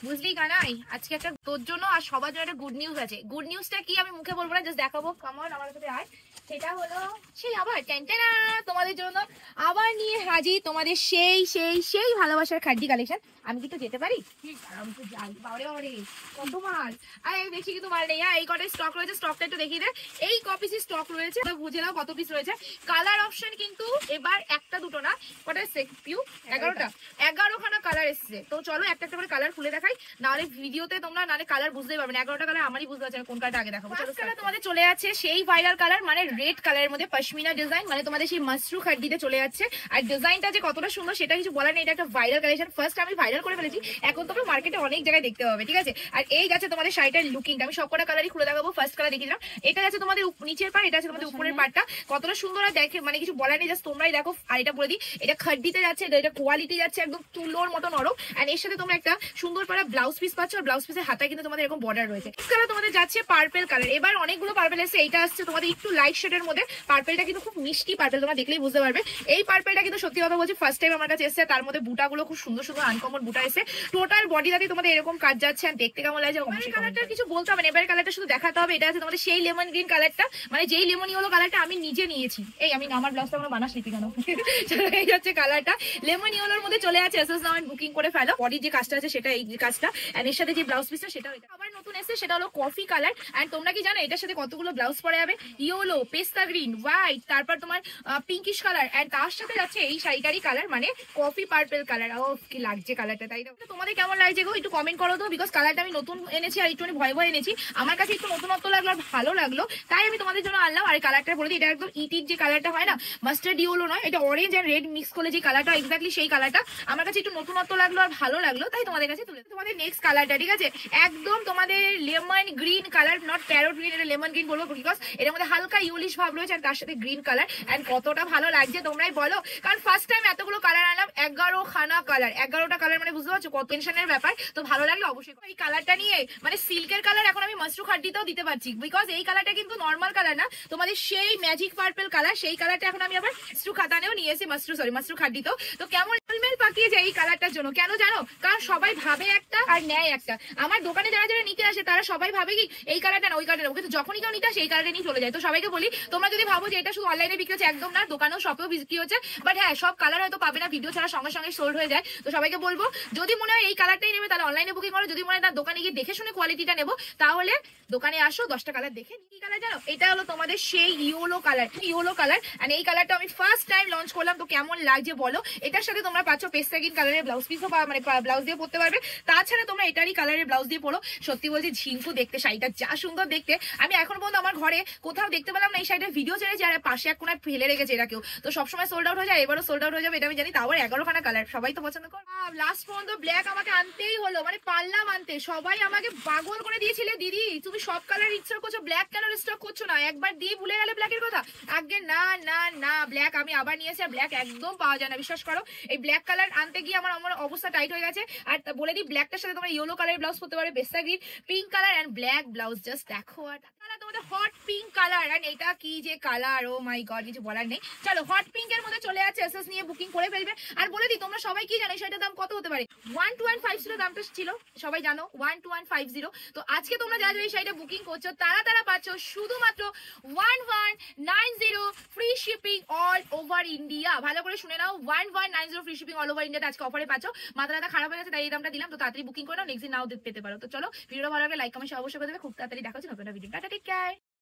বুঝলি কানাই, আজকে একটা তোর জন্য আর সবার জন্য একটা গুড নিউজ আছে। গুড নিউজটা কি আমি মুখে বলবো না, জাস্ট দেখাবো। কামন আমার সাথে আয়। সেটা হলো সেই আবার টেনটেনা তোমাদের জন্য আবার নিয়ে হাজির তোমাদের সেই সেই সেই ভালোবাসার খাড্ডি কালেকশন। আমি কি তো যেতে পারি? আমি তো যাই। বাবারে বাবারে কত মাল! আরে বেশি কিন্তু মাল নেই। এই কটাই স্টক রয়েছে, স্টকটা একটু দেখিয়ে দে। এই ক পিসের স্টক রয়েছে, বুঝে নাও কত পিস রয়েছে। কালার অপশন কিন্তু এবার একটা দুটো না, কটা পিউ 11টা, 11খানা কালার এসছে। তো চলো একটা একটা করে কালার খুলে দেখাই, নাহলে ভিডিওতে তোমরা নাহলে কালার বুঝতেই পারবে না। 11টা কালার আমারই বুঝতে পারছে না কোন কালারটা আগে দেখাবো। চলো কালার তোমাদের চলে যাচ্ছে সেই ভাইরাল কালার, মানে রেড কালারের মধ্যে পশমিনা ডিজাইন, মানে তোমাদের সেই মাশরু খাড্ডিতে চলে যাচ্ছে। আর ডিজাইনটা যে কতটা সুন্দর সেটা কিছু বলার নেই, এটা একটা ভাইরাল কালেকশন। ফার্স্ট আমি ভাইরাল করে ফেলেছি, এখন তোমরা মার্কেটে অনেক জায়গায় দেখতে পাবে, ঠিক আছে? আর এই গেছে তোমাদের শাড়িটার লুকিংটা, আমি সবকটা কালারই খুলে দেখাবো। ফার্স্ট কালার দেখিয়ে দিলাম, এটা আছে তোমাদের নিচের পার্ট, এটা আছে তোমাদের উপরের পার্টটা। কতটা সুন্দর আর দেখে মানে কিছু বলার নেই, জাস্ট তোমরাই দেখো। আর এটা বলে দিই, এটা খাড্ডিতে যাচ্ছে, এটা কোয়ালিটি যাচ্ছে একদম তুলোর মতো নরম। আর এর সাথে তোমরা একটা সুন্দর পারা ব্লাউজ পিস পাচ্ছ, আর ব্লাউজ পিসের হাতায় কিন্তু তোমাদের এরকম বর্ডার রয়েছে। কালার তোমাদের যাচ্ছে পার্পেল কালার। এবার অনেকগুলো পার্পেল এসেছে, এইটা আসছে তোমাদের একটু লাইট শেডের মধ্যে। পার্পেলটা কিন্তু খুব মিষ্টি পার্পেল, তোমরা দেখলেই বুঝতে পারবে। এই পার্পেলটা কিন্তু সত্যি কথা বলছি ফার্স্ট টাইম আমার কাছে এসেছে। তার মধ্যে বুটাগুলো খুব সুন্দর সুন্দর আনকমন বুটা এসে টোটাল বডিটাতে তোমাদের এরকম কাজ যাচ্ছে। আর দেখতে কেমন লাগছে অবশ্যই কালারটা কিছু বলতে হবে না, এবার কালারটা শুধু দেখাতে হবে। এটা আছে তোমাদের সেই লেমন গ্রিন কালারটা, মানে যেই লেমন ইয়েলো কালারটা আমি নিজে নিয়েছি। এই আমি আমার ব্লাউজটা আমরা বানাস লিপি কেন, এই হচ্ছে কালারটা লেমন ইয়েলোর মধ্যে চলে আছে। এসএস নাও বুকিং করে ফেলো। বডির যে কাজটা আছে সেটা এই কাজটা, এন্ড এর সাথে যে ব্লাউজ পিসটা সেটা আবার নতুন এসেছে, সেটা হলো কফি কালার। এন্ড তোমরা কি জানো এটার সাথে কতগুলো ব্লাউজ পরে যাবে? ইয়েলো, পেস্তা গ্রিন, হোয়াইট, তারপর তোমার পিঙ্কিশ কালার, এন্ড তার সাথে যাচ্ছে এই শাড়িটারই কালার, মানে কফি পার্পল কালার। ও কি লাগছে কালারটা, তাই না? তোমাদের কেমন লাগছে গো একটু কমেন্ট করো তো, বিকজ কালারটা আমি নতুন এনেছি আর একটু ভয় ভয় এনেছি। আমার কাছে একটু নতুনত্ব লাগলো আর ভালো লাগলো, তাই আমি তোমাদের জন্য আনলাম। আর কালারটা বলে দিই, এটা একদম ইটির যে কালারটা হয় না, মাস্টার্ড ইয়েলো নয়, এটা অরেঞ্জ এন্ড রেড মিক্স করে যে কালারটা, এক্স্যাক্টলি সেই কালারটা আমার কাছে একটু নতুনত্ব লাগলো আর ভালো লাগলো, তাই তোমাদের কাছে তুলে। তোমাদের নেক্সট কালারটা ঠিক আছে, একদম তোমাদের lemon green colour, not parrot green, এটা লেমন গ্রিন বলবো বিকজ এর মধ্যে হালকা ইউলিশ ভাব রয়েছে আর তার সাথে গ্রিন কালার। এন্ড কতটা ভালো লাগছে তোমরাই বলো, কারণ ফার্স্ট টাইম এতগুলো কালার আনলাম, 11খানা কালার, 11টা কালার, মানে বুঝতে পারছো কত টেনশনের ব্যাপার। তো ভালো লাগলো অবশ্যই। এই কালারটা নিয়ে মানে সিল্কের কালার এখন আমি মাশরু খাড্ডিতেও দিতে পারছি, বিকজ এই কালারটা কিন্তু নর্মাল কালার না, তোমাদের সেই ম্যাজিক পার্পল কালার, সেই কালারটা এখন আমি আবার মাশরু খাতানেও নিয়ে এসেছি, মাশরু খাড্ডিতেও। তো কেমন মেল পাকিয়ে যায় এই কালারটার জন্য, কেন জানো? কারণ সবাই ভাবে একটা আর নেয় একটা। আমার দোকানে যারা যারা নিতে আসে তারা সবাই ভাবে কি এই কালারটা না ওই কালারটা, কিন্তু যখনই কেউ নিতে আসে এই কালারটা নিয়ে চলে যায়। তো সবাইকে বলি, তোমরা যদি ভাবো যে এটা শুধু অনলাইনে বিক্রি হচ্ছে, একদম না, দোকানেও শপেও বিক্রি হচ্ছে। বাট হ্যাঁ, সব কালার হয়তো পাবে না, ভিডিও ছাড়া সঙ্গে সঙ্গে সোল্ড হয়ে যায়। তো সবাইকে বলবো, যদি মনে হয় এই কালারটাই নেবে তাহলে অনলাইনে বুকিং করো, যদি মনে হয় তার দোকানে গিয়ে দেখে শুনে কোয়ালিটিটা নেবো তাহলে দোকানে আসো, 10টা কালার দেখে। কি কালার জানো? এটা হলো তোমাদের সেই ইয়েলো কালার, ইয়েলো কালার। আর এই কালারটা আমি ফার্স্ট টাইম লঞ্চ করলাম, তো কেমন লাগছে বলো। এটার সাথে তোমরা পাচ্ছ পেস্তা গ্রিন কালারের ব্লাউজ পিসও, মানে ব্লাউজ দিয়ে পরতে পারবে। তাছাড়া তোমরা এটারই কালারের ব্লাউজ দিয়ে পরো। সত্যি বলছি ঝিঙ্কু দেখতে শাড়িটা যা সুন্দর দেখতে, আমি এখন পর্যন্ত আমার ঘরে কোথাও দেখতে পেলাম না। এই শাড়িটার ভিডিও ছেড়েছি আর পাশে এক কোনায় ফেলে রেখেছে এরা কেউ, তো সবসময় সোল্ড আউট হয়ে যায়, এবারও সোল্ড আউট হয়ে যাবে এটা আমি জানি। তাও 11খানা কালার, সবাই তো পছন্দ করে। লাস্ট পর্যন্ত ব্ল্যাক আমাকে আনতেই হলো, মানে পারলাম আনতে। সবাই আমাকে পাগল করে দিয়েছিলে, দিদি তুমি সব কালার স্টক করছো, ব্ল্যাক কেন স্টক করছো না? একবার দিয়ে ভুলে গেলে ব্ল্যাকের কথা। আগে না না না, ব্ল্যাক আমি আবার নিয়েছি, আর ব্ল্যাক একদম পাওয়া যায় না, বিশ্বাস করো। এই ব্ল্যাক কালার আনতে গিয়ে আমার অবস্থা টাইট হয়ে গেছে। আর বলে দিই, ব্ল্যাকটার সাথে তোমরা ইয়েলো কালারের ব্লাউজ পরতে পারবে, পেস্তা green, pink colour and black blouse. Just দেখো, আর তোমাদের হট পিঙ্ক কালার। এন্ড এটা কি যে কালার, ও মাই গড, কিছু বলার নেই। চলো হট পিঙ্ক এর মধ্যে চলে আছে, এসএস নিয়ে বুকিং করে ফেলবে। আর বলে দিই, তোমরা সবাই কি জানো সেটার দাম কত হতে পারে? 1250 দামটা ছিল, সবাই জানো 1250। তো আজকে তোমরা যারা এই শাড়িটা বুকিং করছো তারা পাচ্ছ শুধুমাত্র 1190 free shipping all over India. ভালো করে শুনে নাও, 1190 ফ্রি শিপিং অল ওভার ইন্ডিয়াতে আজকে অফারে পাচ্ছ। মাথাটা খারাপ হয়ে গেছে তাই এই দামটা দিলাম, তো তাড়াতাড়ি বুকিং করে নাও, নেক্সট দিন নাও পেতে পারো। তো চলো, ভিডিও ভালো লাগলে লাইক কমেন্ট অবশ্যই করে দেবে। খুব তাড়াতাড়ি দেখা হচ্ছে নতুন ভিডিও। Tata, take care.